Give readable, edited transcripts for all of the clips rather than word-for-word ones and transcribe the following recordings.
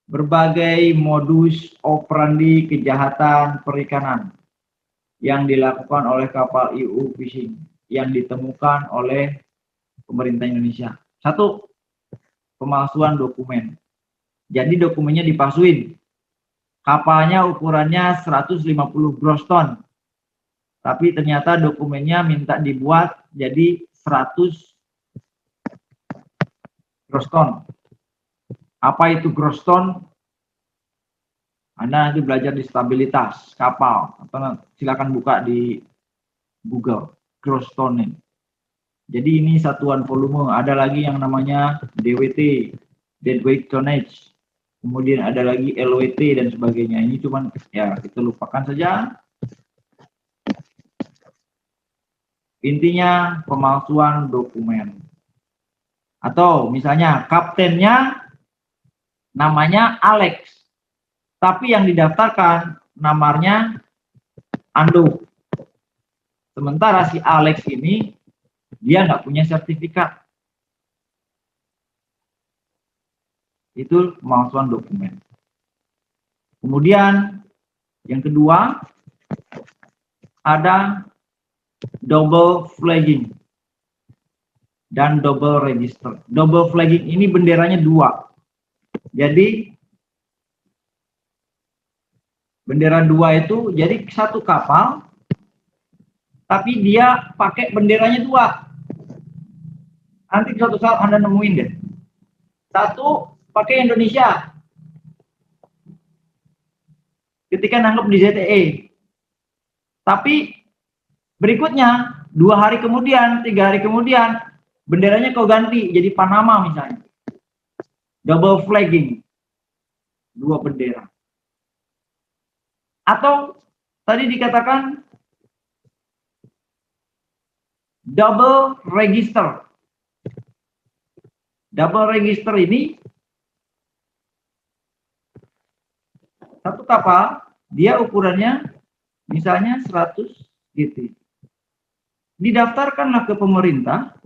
berbagai modus operandi kejahatan perikanan yang dilakukan oleh kapal EU fishing yang ditemukan oleh pemerintah Indonesia. Satu, pemalsuan dokumen. Jadi dokumennya dipalsuin. Kapalnya ukurannya 150 gross ton. Tapi ternyata dokumennya minta dibuat jadi 100 gross ton. Apa itu gross ton? Anda nanti belajar di stabilitas kapal. Atau silakan buka di Google. Gross ton ini. Jadi ini satuan volume. Ada lagi yang namanya DWT, deadweight tonnage. Kemudian ada lagi LWT dan sebagainya. Ini cuman ya kita lupakan saja. Intinya pemalsuan dokumen. Atau misalnya kaptennya namanya Alex, tapi yang didaftarkan namanya Ando. Sementara si Alex ini dia nggak punya sertifikat. Itu pemalsuan dokumen. Kemudian yang kedua ada double flagging dan double register. Double flagging ini benderanya dua. Jadi bendera dua itu jadi satu kapal tapi dia pakai benderanya dua. Nanti suatu saat Anda nemuin deh. Satu pakai Indonesia ketika nangkep di ZTE. Tapi berikutnya 2 hari kemudian, 3 hari kemudian benderanya kau ganti jadi Panama misalnya. Double flagging. 2 bendera. Atau tadi dikatakan double register. Double register ini satu kapal dia ukurannya misalnya 100 GT. Didaftarkanlah ke pemerintah.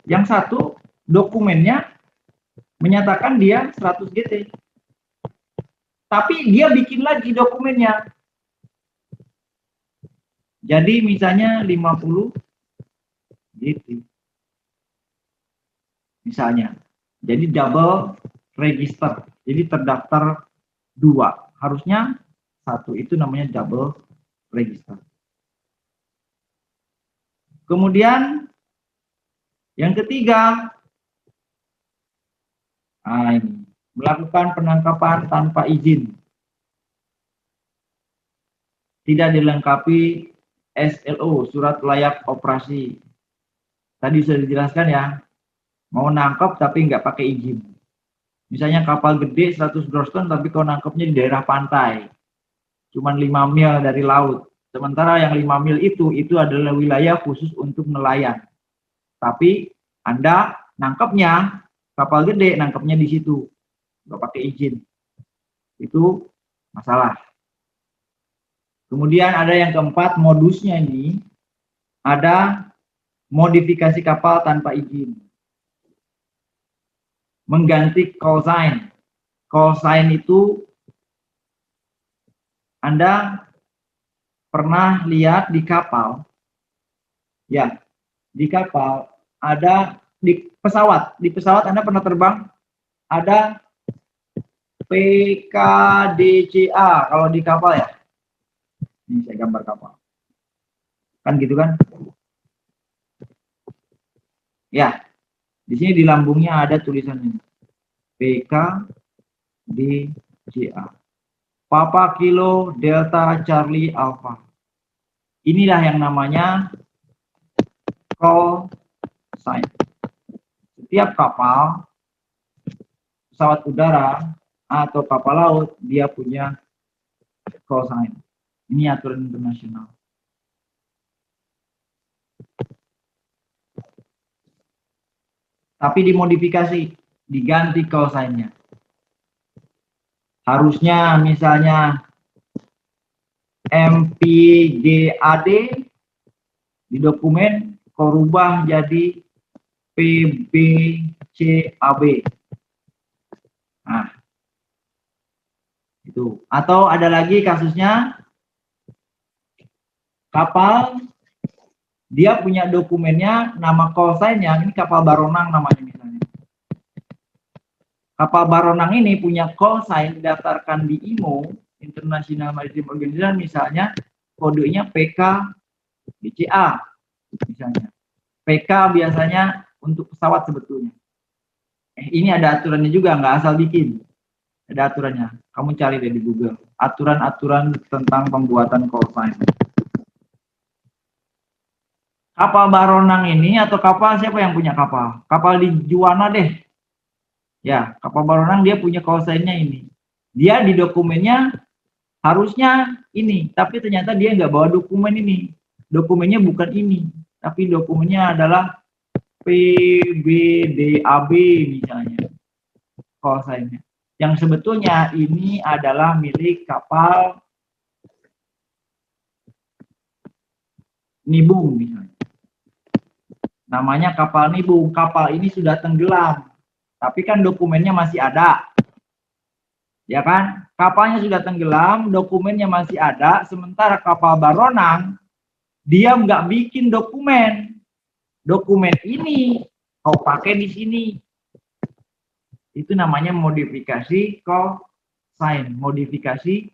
Yang satu dokumennya menyatakan dia 100 GT. Tapi dia bikin lagi dokumennya. Jadi misalnya 50 GT. Misalnya. Jadi double register. Jadi terdaftar 2. Harusnya 1. Itu namanya double register. Kemudian yang ketiga, ini melakukan penangkapan tanpa izin. Tidak dilengkapi SLO, surat layak operasi. Tadi sudah dijelaskan ya. Mau nangkap tapi nggak pakai izin. Misalnya kapal gede 100 gross ton tapi kau nangkapnya di daerah pantai. Cuman 5 mil dari laut. Sementara yang 5 mil itu adalah wilayah khusus untuk nelayan. Tapi Anda nangkapnya kapal gede, nangkapnya di situ. Nggak pakai izin. Itu masalah. Kemudian ada yang keempat, modusnya ini ada modifikasi kapal tanpa izin. Mengganti call sign. Call sign itu Anda pernah lihat di kapal? Ya, di kapal ada di pesawat Anda pernah terbang ada PKDCA kalau di kapal ya. Ini saya gambar kapal. Kan gitu kan? Ya. Di sini di lambungnya ada tulisannya PKDCA. Papa Kilo Delta Charlie Alpha. Inilah yang namanya call sign. Setiap kapal, pesawat udara atau kapal laut, dia punya call sign. Ini aturan internasional. Tapi dimodifikasi, diganti call sign-nya. Harusnya misalnya MPGAD di dokumen kau rubah jadi PBCAB. Itu. Atau ada lagi kasusnya kapal dia punya dokumennya nama call sign-nya ini kapal Baronang namanya misalnya. Kapal Baronang ini punya call sign didaftarkan di IMO International Maritime Organization misalnya kodenya PK BCA misalnya. PK biasanya untuk pesawat sebetulnya. Ini ada aturannya juga, nggak asal bikin. Ada aturannya. Kamu cari deh di Google. Aturan-aturan tentang pembuatan call sign. Kapal Baronang ini atau kapal siapa yang punya kapal? Kapal di Juwana deh. Ya, kapal Baronang dia punya call sign-nya ini. Dia di dokumennya harusnya ini, tapi ternyata dia nggak bawa dokumen ini. Dokumennya bukan ini, tapi dokumennya adalah PBDAB misalnya. Call sign-nya. Yang sebetulnya ini adalah milik kapal Nibung misalnya. Namanya kapal Nibung. Kapal ini sudah tenggelam, tapi kan dokumennya masih ada. Ya kan? Kapalnya sudah tenggelam, dokumennya masih ada, sementara kapal Baronang dia nggak bikin dokumen. Dokumen ini kau pakai di sini. Itu namanya modifikasi call sign, modifikasi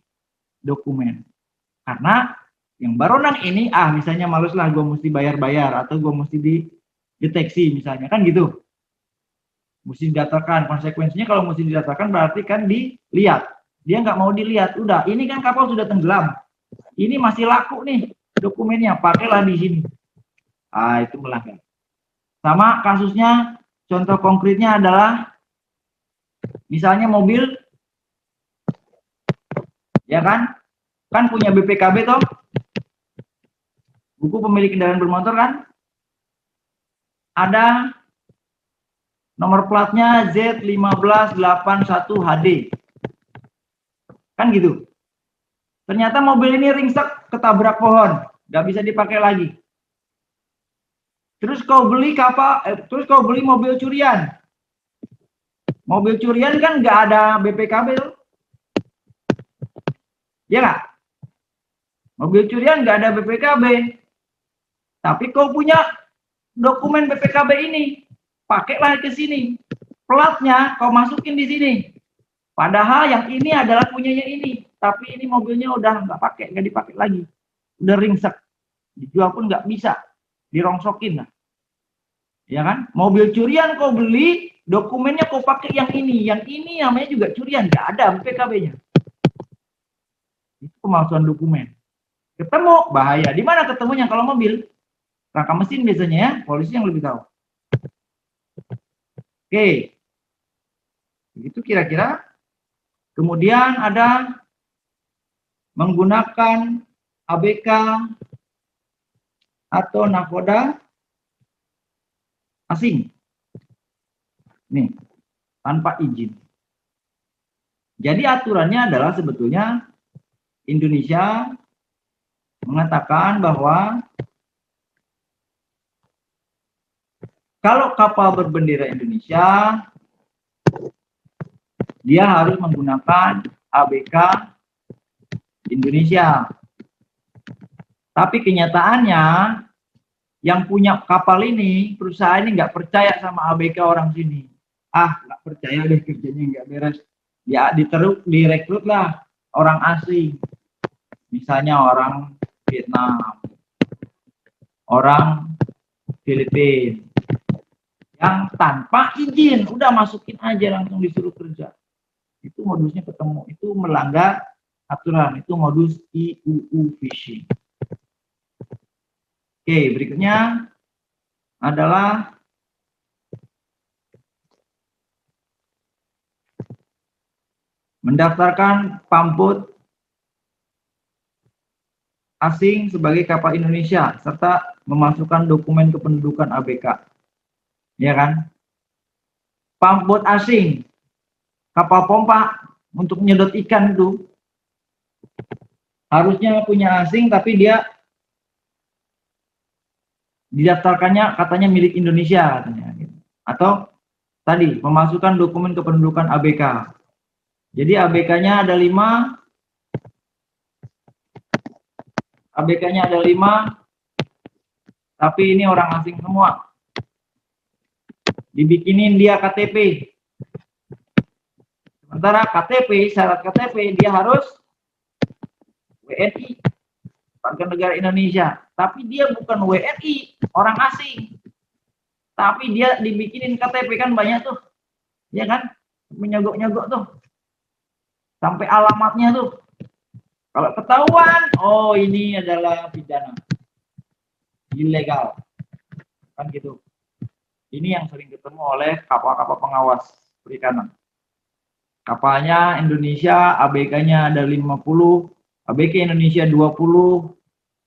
dokumen. Karena yang Baronang ini, misalnya males lah gue mesti bayar-bayar atau gue mesti dideteksi misalnya, kan gitu. Mesti didatakan, konsekuensinya kalau mesti didatakan berarti kan dilihat. Dia nggak mau dilihat, udah ini kan kapal sudah tenggelam. Ini masih laku nih dokumennya, pakailah di sini. Itu melanggar. Sama kasusnya, contoh konkretnya adalah misalnya mobil, ya kan? Kan punya BPKB toh? Buku pemilik kendaraan bermotor kan? Ada nomor platnya Z1581HD. Kan gitu. Ternyata mobil ini ringsek ketabrak pohon, nggak bisa dipakai lagi. Terus kau beli mobil curian. Mobil curian kan nggak ada BPKB tuh. Ya nggak? Mobil curian nggak ada BPKB. Tapi kau punya dokumen BPKB ini, pakailah ke sini. Platnya kau masukin di sini. Padahal yang ini adalah punyanya ini, tapi ini mobilnya udah nggak dipakai lagi, udah ringsek, dijual pun nggak bisa, dirongsokin lah, ya kan? Mobil curian kau beli, dokumennya kau pakai yang ini namanya juga curian, nggak ada BPKB-nya. Itu pemalsuan dokumen. Ketemu bahaya. Di mana ketemunya kalau mobil? Rangka mesin biasanya ya, polisi yang lebih tahu. Oke, begitu kira-kira. Kemudian ada menggunakan ABK atau nakoda asing. Nih, tanpa izin. Jadi aturannya adalah sebetulnya Indonesia mengatakan bahwa kalau kapal berbendera Indonesia, dia harus menggunakan ABK Indonesia. Tapi kenyataannya, yang punya kapal ini, perusahaan ini nggak percaya sama ABK orang sini. Nggak percaya deh kerjanya nggak beres. Ya direkrut lah orang asing. Misalnya orang Vietnam, orang Filipina. Yang tanpa izin, udah masukin aja langsung disuruh kerja. Itu modusnya ketemu, itu melanggar aturan, itu modus IUU fishing. Oke, berikutnya adalah mendaftarkan pamput asing sebagai kapal Indonesia serta memasukkan dokumen kependudukan ABK. Ya kan? Pamput asing, kapal pompa untuk menyedot ikan itu harusnya punya asing, tapi dia didaftarkannya katanya milik Indonesia katanya. Atau tadi memasukkan dokumen kependudukan ABK. Jadi ABK-nya ada 5. ABK-nya ada 5. Tapi ini orang asing semua. Dibikinin dia KTP. Sementara KTP, syarat KTP dia harus WNI, warga negara Indonesia. Tapi dia bukan WNI, orang asing. Tapi dia dibikinin KTP, kan banyak tuh. Ya kan? Menyogok-nyogok tuh. Sampai alamatnya tuh. Kalau ketahuan, oh ini adalah pidana. Ilegal. Kan gitu. Ini yang sering ketemu oleh kapal-kapal pengawas perikanan. Kapalnya Indonesia, ABK-nya ada 50, ABK Indonesia 20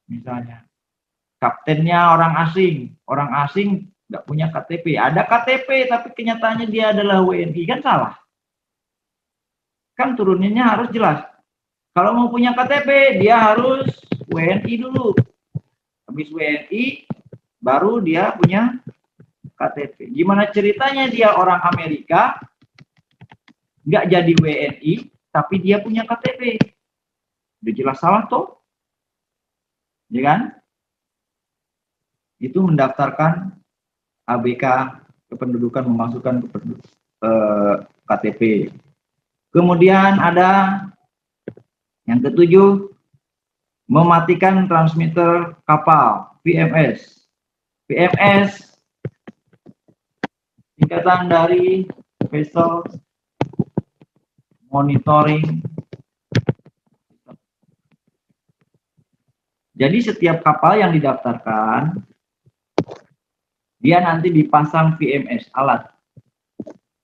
misalnya. Kaptennya orang asing nggak punya KTP. Ada KTP tapi kenyataannya dia adalah WNI, kan salah. Kan turuninnya harus jelas. Kalau mau punya KTP, dia harus WNI dulu. Habis WNI, baru dia punya KTP. Gimana ceritanya dia orang Amerika, nggak jadi WNI, tapi dia punya KTP? Udah jelas salah tuh. Ya kan? Itu mendaftarkan ABK kependudukan, memasukkan KTP. Kemudian ada yang ketujuh, mematikan transmitter kapal, VMS. VMS singkatan dari Vessel Monitoring. Jadi setiap kapal yang didaftarkan, dia nanti dipasang VMS, alat.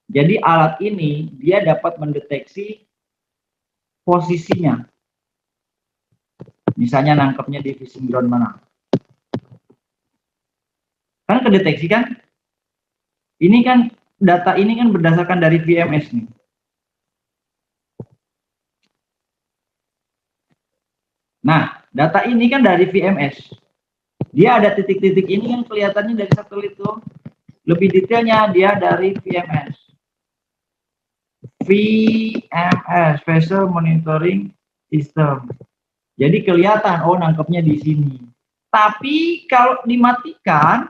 Jadi alat ini dia dapat mendeteksi posisinya. Misalnya nangkepnya di fishing ground mana. Kan kedeteksi kan? Ini kan data ini kan berdasarkan dari VMS nih. Nah, data ini kan dari VMS. Dia ada titik-titik ini yang kelihatannya dari satelit tuh. Lebih detailnya dia dari VMS. VMS, Vessel Monitoring System. Jadi kelihatan, oh nangkepnya di sini. Tapi kalau dimatikan,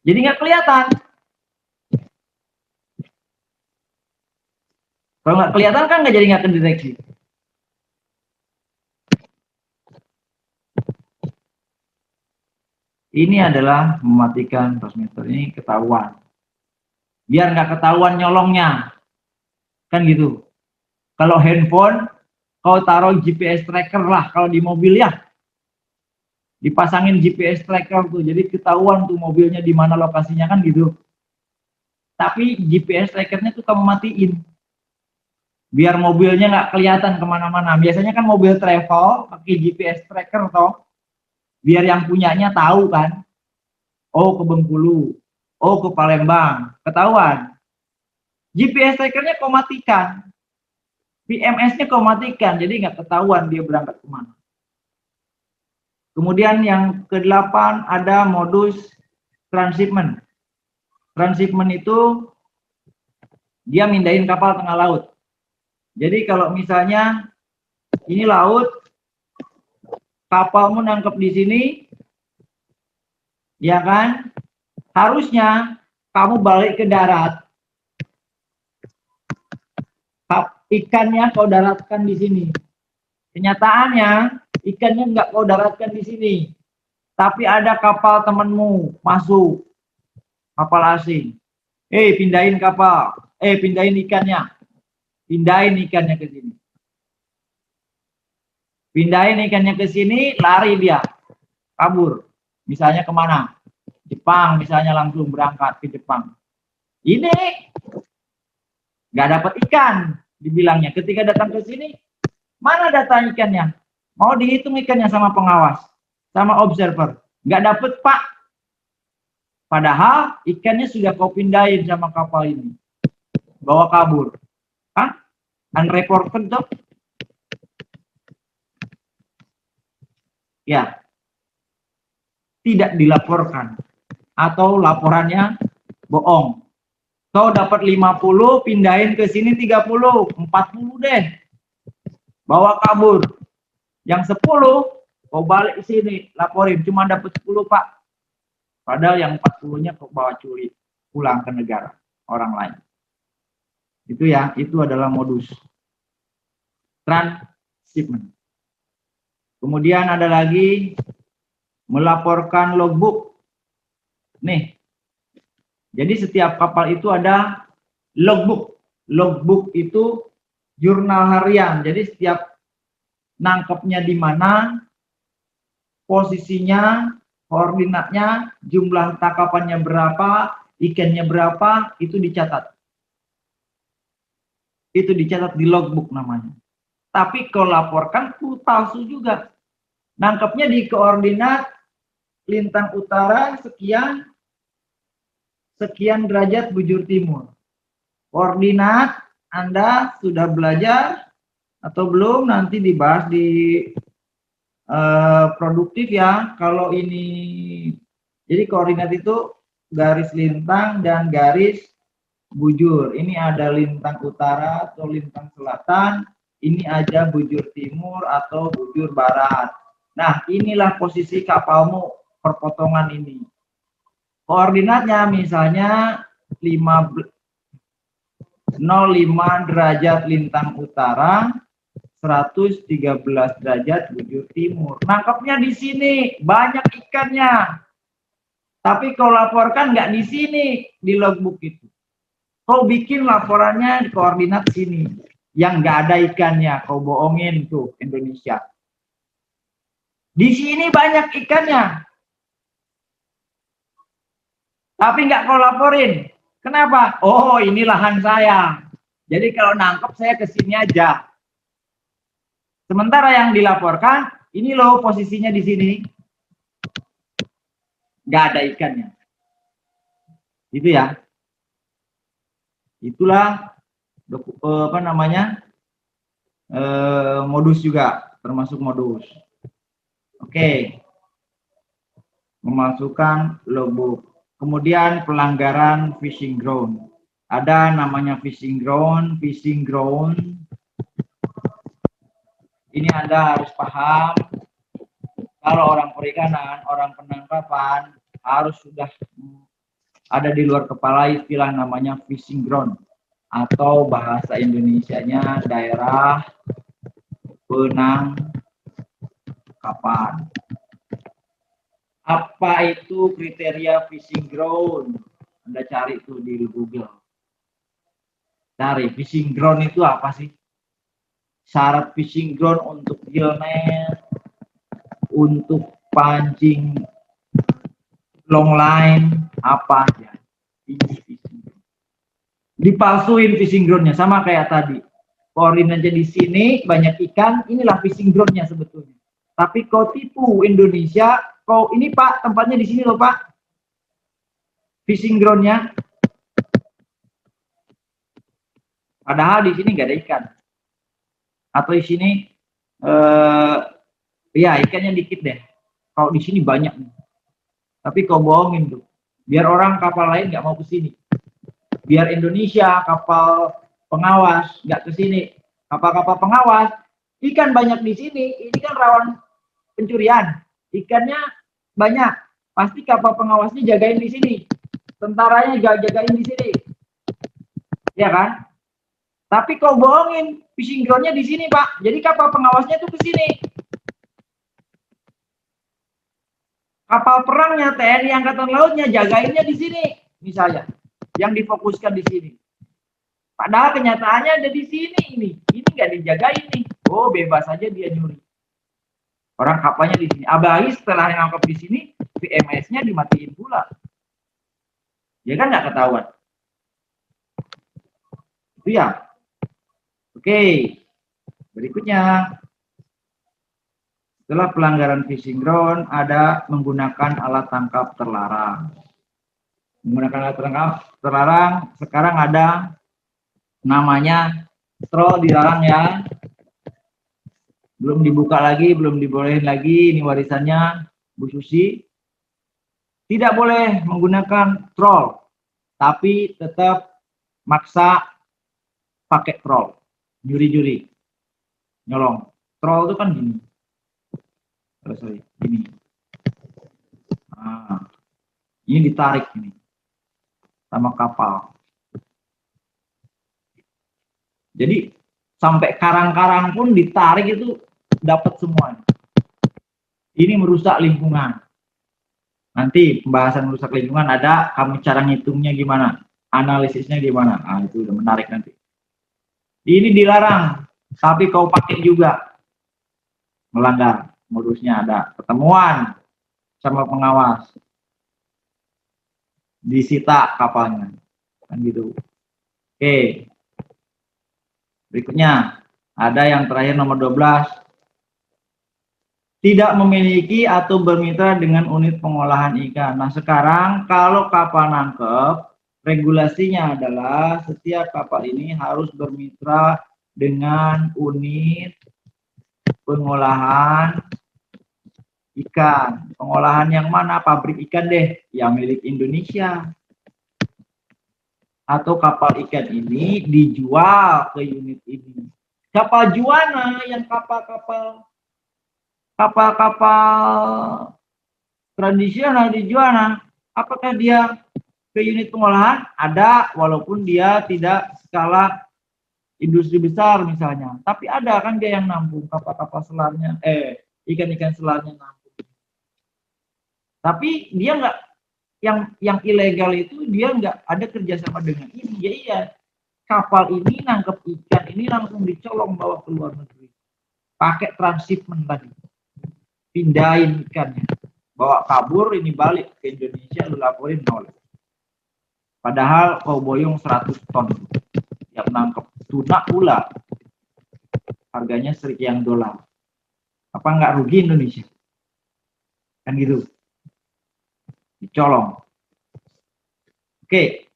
jadi nggak kelihatan. Kalau nggak kelihatan kan nggak jadi nggak terdeteksi. Ini adalah mematikan transmitter, ini ketahuan. Biar nggak ketahuan nyolongnya. Kan gitu. Kalau handphone, kau taruh GPS tracker lah. Kalau di mobil ya, dipasangin GPS tracker tuh. Jadi ketahuan tuh mobilnya di mana lokasinya, kan gitu. Tapi GPS trackernya tuh kamu matiin. Biar mobilnya nggak kelihatan kemana-mana. Biasanya kan mobil travel pakai GPS tracker toh. Biar yang punyanya tahu kan. Oh ke Bengkulu, oh ke Palembang, ketahuan. GPS trackernya kau matikan, VMS-nya kau matikan, jadi nggak ketahuan dia berangkat kemana. Kemudian yang ke-8 ada modus transshipment. Transshipment itu dia mindahin kapal tengah laut. Jadi kalau misalnya ini laut, kapalmu nangkep di sini, ya kan? Harusnya kamu balik ke darat. Ikannya kau daratkan di sini. Kenyataannya ikannya nggak kau daratkan di sini, tapi ada kapal temanmu masuk, kapal asing. Pindahin kapal, pindahin ikannya ke sini. Pindahin ikannya ke sini, lari dia, kabur. Misalnya kemana? Jepang, misalnya langsung berangkat ke Jepang. Ini nggak dapat ikan, dibilangnya. Ketika datang ke sini, mana data ikannya? Mau dihitung ikannya sama pengawas, sama observer. Nggak dapet, Pak. Padahal ikannya sudah kau pindahin sama kapal ini. Bawa kabur. Hah? Unreported dong? Ya. Tidak dilaporkan. Atau laporannya bohong. Kau dapat 50, pindahin ke sini 30, 40 deh. Bawa kabur. Yang 10, kau balik ke sini, laporin. Cuma dapat 10, Pak. Padahal yang 40-nya kau bawa curi. Pulang ke negara orang lain. Itu ya, itu adalah modus transshipment. Kemudian ada lagi melaporkan logbook. Nih, jadi setiap kapal itu ada logbook. Logbook itu jurnal harian. Jadi setiap nangkepnya di mana, posisinya, koordinatnya, jumlah tangkapannya berapa, ikannya berapa, itu dicatat. Itu dicatat di logbook namanya. Tapi kalau laporkan palsu juga. Nangkepnya di koordinat lintang utara sekian derajat bujur timur. Koordinat Anda sudah belajar atau belum, nanti dibahas di produktif ya. Kalau ini, jadi koordinat itu garis lintang dan garis bujur. Ini ada lintang utara atau lintang selatan, ini ada bujur timur atau bujur barat. Nah, inilah posisi kapalmu perpotongan ini. Koordinatnya misalnya 05 derajat lintang utara, 113 derajat bujur timur. Nangkapnya di sini, banyak ikannya. Tapi kau laporkan nggak di sini, di logbook itu. Kau bikin laporannya di koordinat sini. Yang nggak ada ikannya, kau bohongin tuh Indonesia. Di sini banyak ikannya. Tapi nggak kau laporin. Kenapa? Oh, ini lahan saya. Jadi kalau nangkep saya ke sini aja. Sementara yang dilaporkan, ini loh posisinya di sini. Nggak ada ikannya. Itu ya. Itulah modus juga, termasuk modus. Oke. Memasukkan logbook. Kemudian pelanggaran fishing ground. Ada namanya fishing ground. Fishing ground. Ini Anda harus paham. Kalau orang perikanan, orang penangkapan harus sudah ada di luar kepala istilah namanya fishing ground. Atau bahasa Indonesianya daerah penangkapan. Apa itu kriteria fishing ground? Anda cari itu di Google. Cari fishing ground itu apa sih? Syarat fishing ground untuk gill net, untuk pancing long line, apa aja. Ini fishing ground. Dipalsuin fishing groundnya, sama kayak tadi. Koordinatnya di sini, banyak ikan, inilah fishing groundnya sebetulnya. Tapi kau tipu Indonesia, kau ini Pak, tempatnya di sini loh Pak. Fishing groundnya. Padahal di sini nggak ada ikan. Atau di sini, ya ikannya dikit deh. Kalau di sini banyak. Tapi kau bohongin tuh. Biar orang kapal lain nggak mau ke sini. Biar Indonesia kapal pengawas nggak ke sini. Kapal-kapal pengawas, ikan banyak di sini. Ini kan rawan pencurian. Ikannya banyak. Pasti kapal pengawasnya jagain di sini. Tentaranya jagain di sini. Ya kan? Tapi kau bohongin, fishing groundnya di sini Pak. Jadi kapal pengawasnya tuh ke sini. Kapal perangnya TNI Angkatan Lautnya jagainnya di sini, misalnya, yang difokuskan di sini. Padahal kenyataannya ada di sini ini nggak dijagain nih. Oh bebas aja dia nyuri. Orang kapalnya di sini. Abai setelah nangkap di sini, VMS-nya dimatiin pula. Ya kan nggak ketahuan. Itu ya. Oke, berikutnya. Setelah pelanggaran fishing ground, ada menggunakan alat tangkap terlarang. Menggunakan alat tangkap terlarang, sekarang ada namanya straw dilarang ya. Belum dibuka lagi, belum dibolehin lagi, ini warisannya Bu Susi. Tidak boleh menggunakan troll, tapi tetap maksa pakai troll, juri-juri, nyolong. Troll itu kan gini, sorry, gini. Nah, ini ditarik ini sama kapal. Jadi sampai karang-karang pun ditarik itu dapat semua. Ini merusak lingkungan. Nanti pembahasan merusak lingkungan ada, kamu cara ngitungnya gimana, analisisnya gimana. Nah, itu udah menarik nanti. Ini dilarang, tapi kau pakai juga. Melanggar, modusnya ada pertemuan sama pengawas. Disita kapalnya. Kan gitu. Oke. Berikutnya, ada yang terakhir nomor 12. Tidak memiliki atau bermitra dengan unit pengolahan ikan. Nah, sekarang kalau kapal nangkep, regulasinya adalah setiap kapal ini harus bermitra dengan unit pengolahan ikan. Pengolahan yang mana? Pabrik ikan deh, yang milik Indonesia. Atau kapal ikan ini dijual ke unit ini. Kapal juana yang kapal-kapal tradisional di Juana, apakah dia ke unit pengolahan? Ada, walaupun dia tidak skala industri besar misalnya. Tapi ada kan dia yang nampung kapal-kapal selarnya, ikan-ikan selarnya nampung. Tapi dia nggak, yang ilegal itu dia nggak ada kerjasama dengan ini. Ya iya, kapal ini nangkep ikan ini langsung dicolong bawa ke luar negeri. Pakai transshipment tadi. Pindahin ikannya, bawa kabur, ini balik ke Indonesia, lu laporin nol. Padahal kau boyong 100 ton yang nangkep tuna pula, harganya $1 dolar. Apa nggak rugi Indonesia? Kan gitu, dicolong. Oke,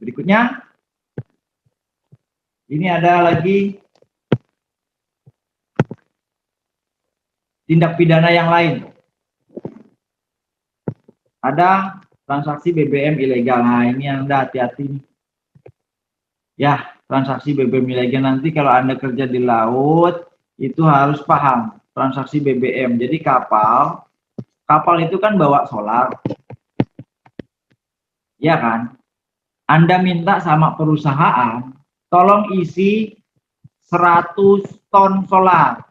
berikutnya ini ada lagi tindak pidana yang lain. Ada transaksi BBM ilegal. Nah, ini Anda hati-hati. Ya, transaksi BBM ilegal nanti kalau Anda kerja di laut, itu harus paham transaksi BBM. Jadi kapal itu kan bawa solar. Ya kan? Anda minta sama perusahaan, tolong isi 100 ton solar.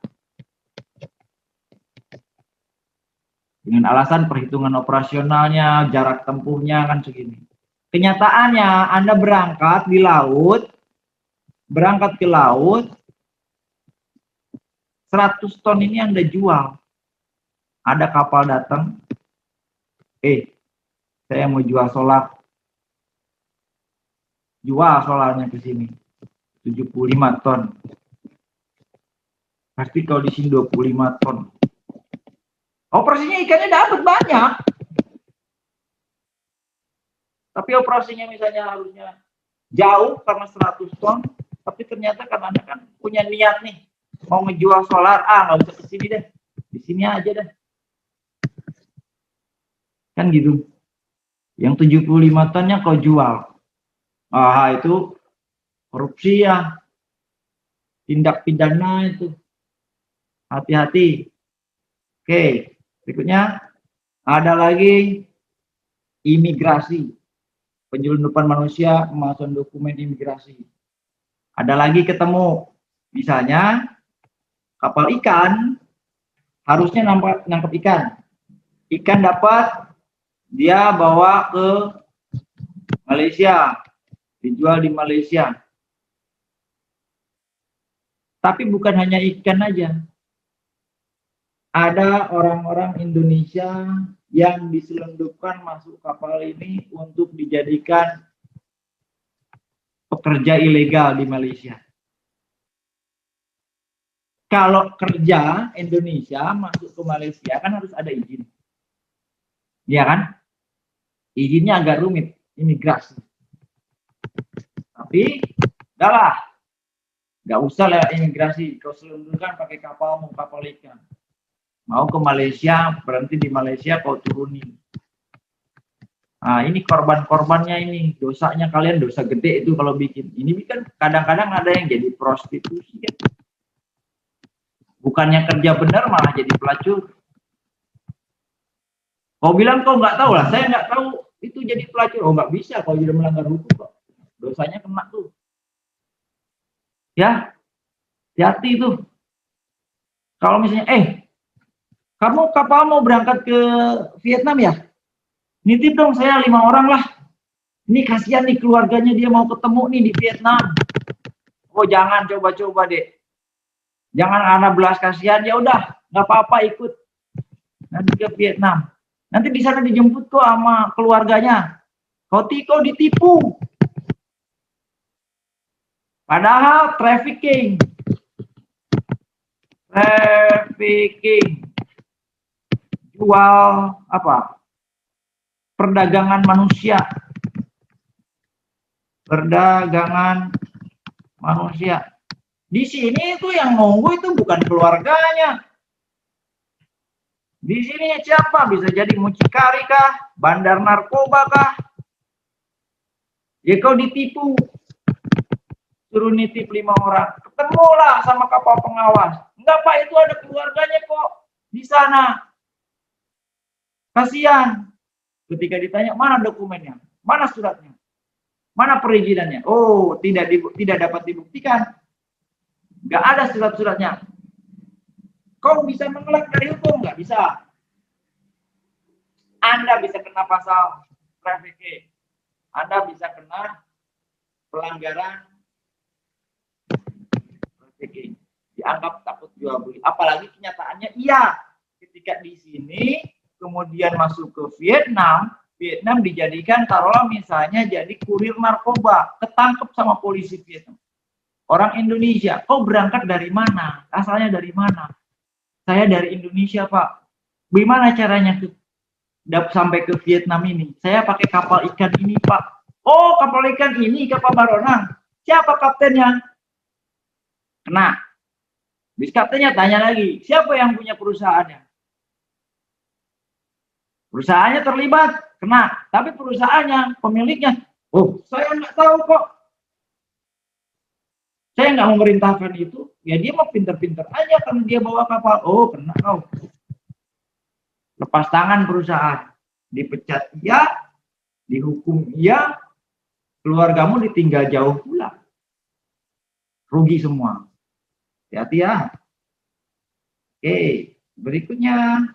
Dengan alasan perhitungan operasionalnya, jarak tempuhnya kan segini. Kenyataannya Anda berangkat ke laut, 100 ton ini Anda jual. Ada kapal datang, saya mau jual solar. Jual solarnya ke sini, 75 ton. Pasti kalau di sini 25 ton. Operasinya ikannya dapat banyak. Tapi operasinya misalnya harusnya jauh karena 100 ton, tapi ternyata karena Anda kan punya niat nih, mau ngejual solar, nggak usah ke sini deh, di sini aja deh. Kan gitu. Yang 75 tonnya kau jual. Itu korupsi ya. Tindak pidana itu. Hati-hati. Oke, berikutnya ada lagi imigrasi. Penyelundupan manusia, pemalsuan dokumen imigrasi. Ada lagi ketemu, misalnya kapal ikan harusnya nangkap ikan. Ikan dapat, dia bawa ke Malaysia, dijual di Malaysia. Tapi bukan hanya ikan aja. Ada orang-orang Indonesia yang diselundupkan masuk kapal ini untuk dijadikan pekerja ilegal di Malaysia. Kalau kerja Indonesia masuk ke Malaysia kan harus ada izin. Iya kan? Izinnya agak rumit, imigrasi. Tapi, udahlah. Nggak usah lewat imigrasi. Kau selundupkan pakai kapal ikan. Mau ke Malaysia, berhenti di Malaysia, kau turunin. Nah, ini korban-korbannya ini, dosanya kalian dosa gede itu kalau bikin. Ini kan kadang-kadang ada yang jadi prostitusi ya. Bukannya kerja benar malah jadi pelacur. Kau bilang kau nggak tahu lah, saya nggak tahu itu jadi pelacur. Oh nggak bisa, kalau jadi melanggar hukum kok. Dosanya kena tuh. Ya, hati-hati tuh. Kalau misalnya, kamu kapal mau berangkat ke Vietnam ya? Nitip dong saya 5 orang lah. Ini kasihan nih keluarganya, dia mau ketemu nih di Vietnam. Oh jangan, coba-coba deh. Jangan anak belas kasihan, ya udah nggak apa-apa ikut nanti ke Vietnam. Nanti di sana dijemput kok sama keluarganya. Kau ditipu. Padahal trafficking. Jual apa? Perdagangan manusia. Perdagangan manusia. Di sini itu yang nunggu itu bukan keluarganya. Di sini siapa? Bisa jadi mucikari kah? Bandar narkoba kah? Ya kau ditipu. Suruh nitip 5 orang. Ketemulah sama kapal pengawas. Enggak Pak, itu ada keluarganya kok di sana. Kasihan. Ketika ditanya, mana dokumennya? Mana suratnya? Mana perizinannya? Oh, tidak dapat dibuktikan. Enggak ada surat-suratnya. Kau bisa mengelak dari hukum? Nggak bisa. Anda bisa kena pasal trafficking. Anda bisa kena pelanggaran trafficking. Dianggap takut jual beli. Apalagi kenyataannya iya. Ketika di sini, kemudian masuk ke Vietnam dijadikan taruhlah misalnya jadi kurir narkoba. Ketangkep sama polisi Vietnam. Orang Indonesia, kau berangkat dari mana? Asalnya dari mana? Saya dari Indonesia, Pak. Bagaimana caranya sampai ke Vietnam ini? Saya pakai kapal ikan ini, Pak. Oh, kapal ikan ini, kapal Baronang. Siapa kaptennya? Kena. Bis kaptennya tanya lagi, siapa yang punya perusahaannya? Perusahaannya terlibat, kena. Tapi perusahaannya, pemiliknya, oh, saya nggak tahu kok. Saya nggak memerintahkan itu, ya dia mau pinter-pinter aja karena dia bawa kapal. Oh, kena kau. Lepas tangan perusahaan. Dipecat iya, dihukum iya, keluargamu ditinggal jauh pula. Rugi semua. Hati-hati ya. Oke, berikutnya.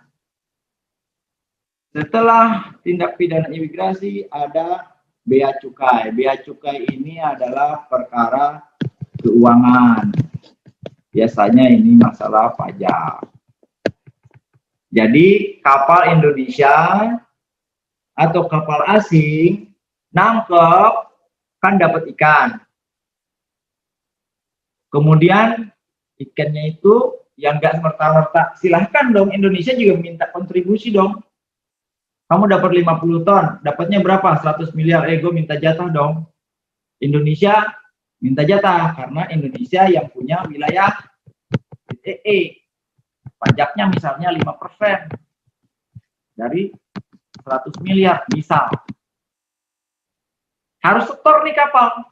Setelah tindak pidana imigrasi ada bea cukai. Bea cukai ini adalah perkara keuangan. Biasanya ini masalah pajak. Jadi kapal Indonesia atau kapal asing nangkep kan dapat ikan. Kemudian ikannya itu yang nggak serta-merta, silahkan dong Indonesia juga minta kontribusi dong. Kamu dapat 50 ton, dapatnya berapa? 100 miliar, gue minta jatah dong. Indonesia minta jatah karena Indonesia yang punya wilayah EE. Pajaknya misalnya 5% dari 100 miliar misal. Harus setor nih kapal.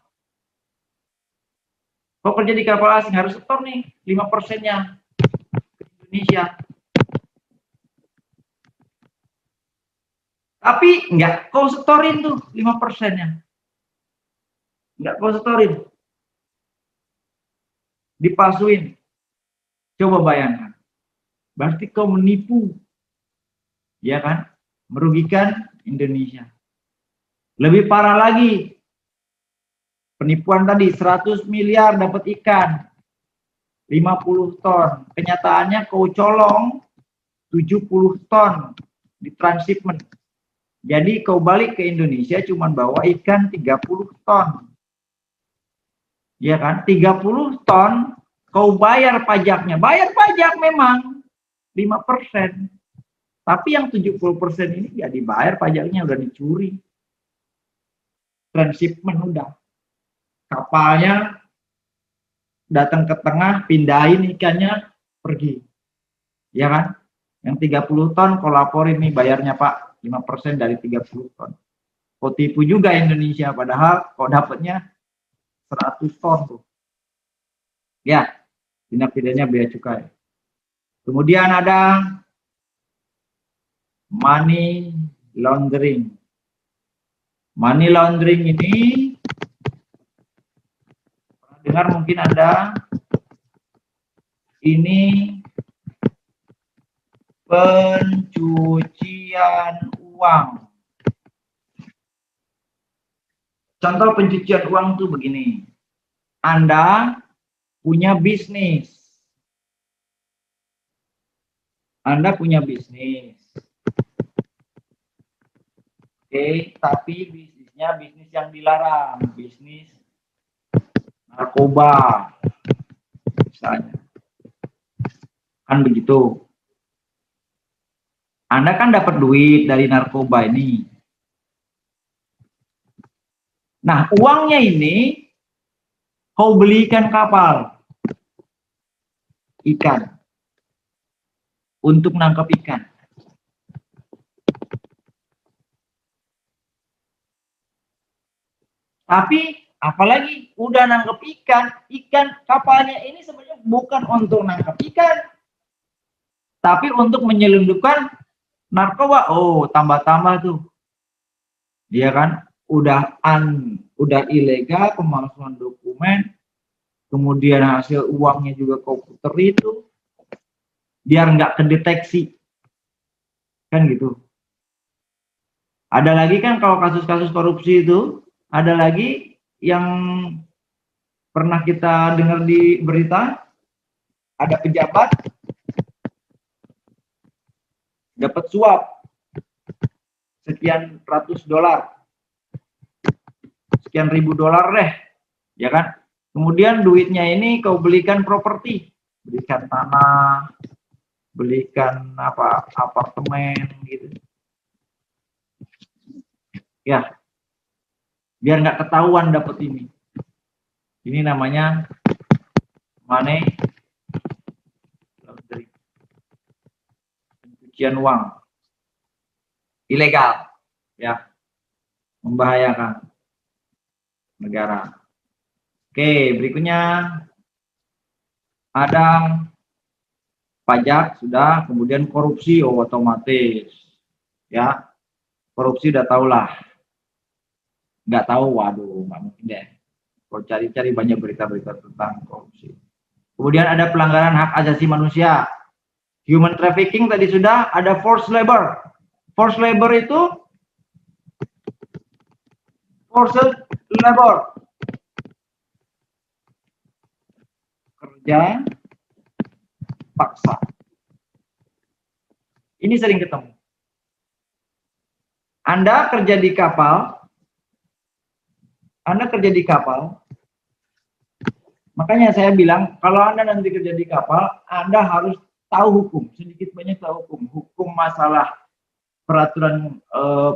Kau kerja di kapal asing harus setor nih 5%-nya ke Indonesia. Tapi enggak kau setorin tuh 5%-nya. Enggak kau setorin. Dipalsuin. Coba bayangkan. Berarti kau menipu. Ya kan? Merugikan Indonesia. Lebih parah lagi. Penipuan tadi 100 miliar dapat ikan. 50 ton. Kenyataannya kau colong 70 ton di transshipment. Jadi kau balik ke Indonesia cuma bawa ikan 30 ton. Ya kan? 30 ton kau bayar pajaknya. Bayar pajak memang 5%. Tapi yang 70% ini ya dibayar pajaknya, udah dicuri. Transshipment udah. Kapalnya datang ke tengah, pindahin ikannya, pergi. Ya kan? Yang 30 ton kau laporin nih bayarnya Pak. 5% dari 30 ton. Kok tipu juga Indonesia, padahal kok dapatnya 100 ton tuh. Ya, tindak pidananya bea cukai. Kemudian ada money laundering. Money laundering ini dengar mungkin Anda, ini pencucian uang. Contoh pencucian uang tuh begini. Anda punya bisnis. Anda punya bisnis. Oke, tapi bisnisnya bisnis yang dilarang, bisnis narkoba misalnya. Kan begitu. Anda kan dapat duit dari narkoba ini. Nah, uangnya ini kau belikan kapal ikan untuk nangkap ikan. Tapi apalagi udah nangkep ikan kapalnya ini sebenarnya bukan untuk nangkep ikan, tapi untuk menyelundupkan narkoba. Oh, tambah-tambah tuh. Dia kan udah ilegal, pemalsuan dokumen, kemudian hasil uangnya juga kau puter itu, biar nggak kedeteksi. Kan gitu. Ada lagi kan kalau kasus-kasus korupsi itu, ada lagi yang pernah kita dengar di berita, ada pejabat dapat suap sekian ratus dolar, sekian ribu dolar deh, ya kan? Kemudian duitnya ini kau belikan properti, belikan tanah, belikan apa, apartemen gitu. Ya, biar nggak ketahuan dapat ini. Ini namanya money laundering, pencucian uang ilegal, ya, membahayakan negara. Oke, berikutnya ada pajak sudah, kemudian korupsi, oh otomatis, ya, korupsi udah tau lah. Nggak tahu, waduh, nggak mungkin deh. Kalau cari-cari banyak berita-berita tentang korupsi. Kemudian ada pelanggaran hak asasi manusia, human trafficking tadi sudah, ada forced labor. Forced labor itu forced labor, kerja paksa. Ini sering ketemu. Anda kerja di kapal, makanya saya bilang, kalau Anda nanti kerja di kapal, Anda harus tahu hukum, sedikit banyak tahu hukum masalah peraturan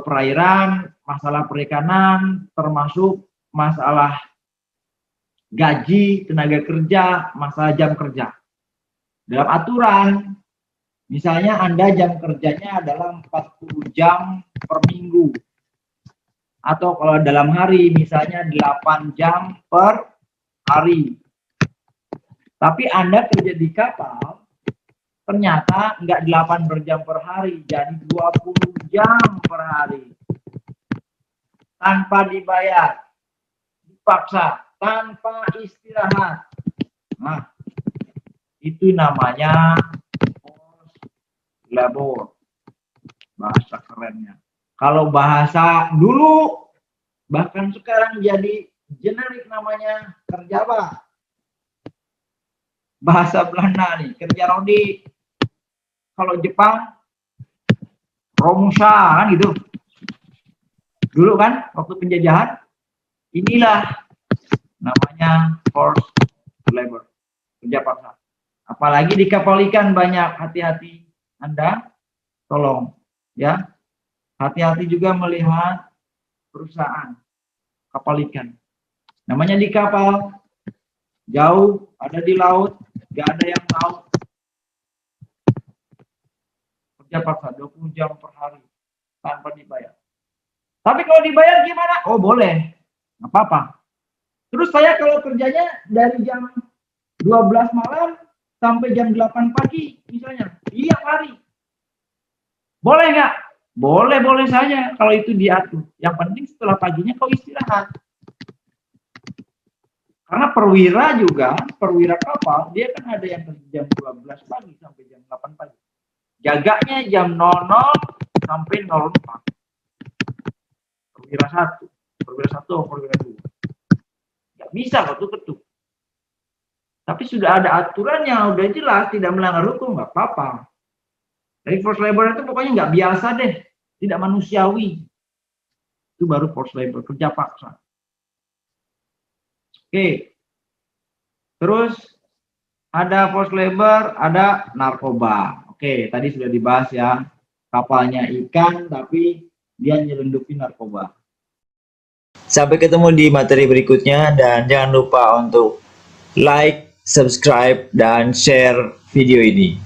perairan, masalah perikanan, termasuk masalah gaji, tenaga kerja, masalah jam kerja. Dalam aturan, misalnya Anda jam kerjanya adalah 40 jam per minggu. Atau kalau dalam hari misalnya 8 jam per hari. Tapi Anda kerja di kapal, ternyata nggak 8 jam per hari, jadi 20 jam per hari. Tanpa dibayar, dipaksa, tanpa istirahat. Nah, itu namanya forced labor. Bahasa kerennya. Kalau bahasa dulu, bahkan sekarang jadi generik namanya kerja apa? Bahasa Belanda nih, kerja rodi. Kalau Jepang, romusha kan gitu. Dulu kan, waktu penjajahan, inilah namanya forced labor, kerja paksa. Apalagi di kapal ikan banyak, hati-hati Anda, tolong ya, hati-hati juga melihat perusahaan kapal ikan. Namanya di kapal, jauh, ada di laut, gak ada yang tahu. Kerja paksa 20 jam per hari tanpa dibayar. Tapi kalau dibayar gimana? Oh boleh, nggak apa-apa. Terus saya kalau kerjanya dari jam 12 malam sampai jam 8 pagi misalnya, tiap hari. Boleh nggak? Boleh saja kalau itu diatur. Yang penting setelah paginya kau istirahat. Karena perwira kapal, dia kan ada yang jam 12 pagi sampai jam 8 pagi. Jaganya jam 00 sampai 04. Perwira 1, perwira 2. Nggak bisa kok tuh ketuk. Tapi sudah ada aturannya, udah jelas, tidak melanggar hukum, nggak apa-apa. Jadi forced labor itu pokoknya nggak biasa deh, tidak manusiawi. Itu baru forced labor, kerja paksa. Oke. Terus ada forced labor, ada narkoba. Oke, tadi sudah dibahas ya. Kapalnya ikan, tapi dia nyelundupin narkoba. Sampai ketemu di materi berikutnya, dan jangan lupa untuk like, subscribe, dan share video ini.